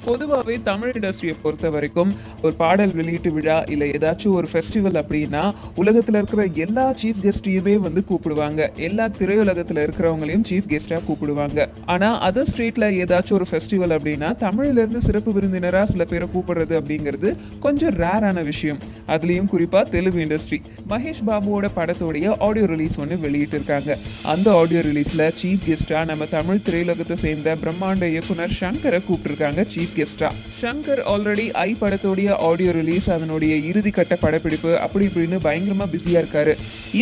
பொதுவாவே தமிழ் இண்டஸ்ட்ரியை பொறுத்த வரைக்கும் ஒரு பாடல் வெளியீட்டு விழா இல்ல ஏதாச்சும் ஒரு ஃபெஸ்டிவல் அப்படின்னா உலகத்துல இருக்கிற எல்லா சீஃப் கெஸ்டையுமே வந்து கூப்பிடுவாங்க. எல்லா திரையுலகத்துல இருக்கிறவங்களையும் சீஃப் கெஸ்டா கூப்பிடுவாங்க. ஆனா அதர் ஸ்டேட்ல ஏதாச்சும் ஒரு ஃபெஸ்டிவல் அப்படின்னா தமிழ்ல இருந்து சிறப்பு விருந்தினரா சில பேரை கூப்பிடுறது அப்படிங்கிறது கொஞ்சம் ரேரான விஷயம். அதுலயும் குறிப்பா தெலுங்கு இண்டஸ்ட்ரி. மகேஷ் பாபுவோட படத்தோடைய ஆடியோ ரிலீஸ் ஒன்று வெளியிட்டு இருக்காங்க. அந்த ஆடியோ ரிலீஸ்ல சீஃப் கெஸ்டா நம்ம தமிழ் திரையுலகத்தை சேர்ந்த பிரம்மாண்ட இயக்குனர் சங்கரை கூப்பிட்டிருக்காங்க சீஃப் கெஸ்டா. சங்கர் ஆல்ரெடி ஐ படத்தோடைய ஆடியோ ரிலீஸ், அதனுடைய இறுதி கட்ட படப்பிடிப்பு அப்படி இப்படின்னு பயங்கரமா பிஸியா இருக்காரு.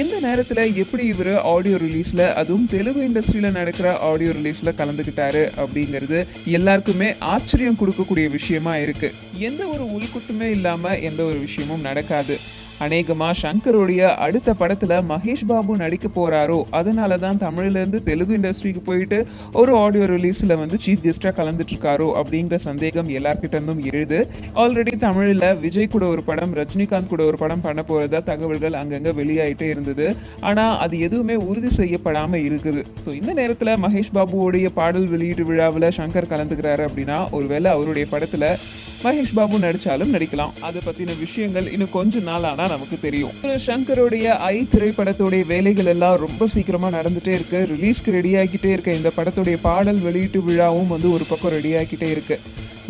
இந்த நேரத்துல எப்படி இவரு ஆடியோ ரிலீஸ்ல, அதுவும் தெலுங்கு இண்டஸ்ட்ரியில நடக்கிற ஆடியோ ரிலீஸ்ல கலந்துக்கிட்டாரு அப்படிங்கிறது எல்லாருக்குமே ஆச்சரியம் கொடுக்கக்கூடிய விஷயமா இருக்கு. எந்த ஒரு உள்குத்துமே இல்லாம எந்த ஒரு விஷயமும் நடக்காது. அநேகமா சங்கருடைய அடுத்த படத்துல மகேஷ் பாபு நடிக்க போறாரோ, அதனாலதான் தமிழ்ல இருந்து தெலுங்கு இண்டஸ்ட்ரிக்கு போயிட்டு ஒரு ஆடியோ ரிலீஸ்ல வந்து சீஃப் கெஸ்டா கலந்துட்டு இருக்காரோ அப்படிங்கிற சந்தேகம் எல்லார்கிட்ட இருந்தும் எழுது. ஆல்ரெடி தமிழ்ல விஜய் கூட ஒரு படம், ரஜினிகாந்த் கூட ஒரு படம் பண்ண போறதா தகவல்கள் அங்கங்க வெளியாயிட்டே இருந்தது. ஆனா அது எதுவுமே உறுதி செய்யப்படாம இருக்குது. இந்த நேரத்துல மகேஷ் பாபுவோடைய பாடல் வெளியீட்டு விழாவில் சங்கர் கலந்துக்கிறாரு அப்படின்னா ஒருவேளை அவருடைய படத்துல மகேஷ் பாபு நடிச்சாலும் நடிக்கலாம். அதை பத்தின விஷயங்கள் இன்னும் கொஞ்ச நாள் ஆனா நமக்கு தெரியும். சங்கருடைய ஐ திரைப்படத்துடைய வேலைகள் எல்லாம் ரொம்ப சீக்கிரமா நடந்துட்டே இருக்கு. ரிலீஸ்க்கு ரெடி ஆகிட்டே இருக்க இந்த படத்துடைய பாடல் வெளியீட்டு விழாவும் வந்து ஒரு பக்கம் ரெடி ஆகிட்டே இருக்கு.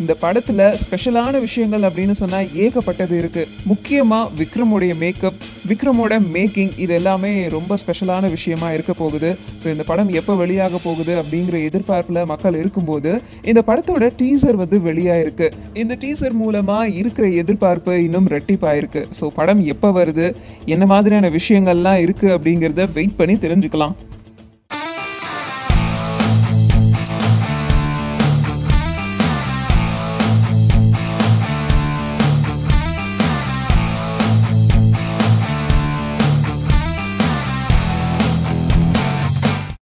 இந்த படத்துல ஸ்பெஷலான விஷயங்கள் அப்படின்னு சொன்னா ஏகப்பட்டது இருக்கு. முக்கியமா விக்ரமுடைய மேக்கப், விக்ரமோட மேக்கிங், இது எல்லாமே ரொம்ப ஸ்பெஷலான விஷயமா இருக்க போகுது. ஸோ இந்த படம் எப்போ வெளியாக போகுது அப்படிங்கிற எதிர்பார்ப்புல மக்கள் இருக்கும்போது இந்த படத்தோட டீசர் வந்து வெளியாயிருக்கு. இந்த டீசர் மூலமா இருக்கிற எதிர்பார்ப்பு இன்னும் ரெட்டிப்பாயிருக்கு. ஸோ படம் எப்போ வருது, என்ன மாதிரியான விஷயங்கள்லாம் இருக்கு அப்படிங்கிறத வெயிட் பண்ணி தெரிஞ்சுக்கலாம்.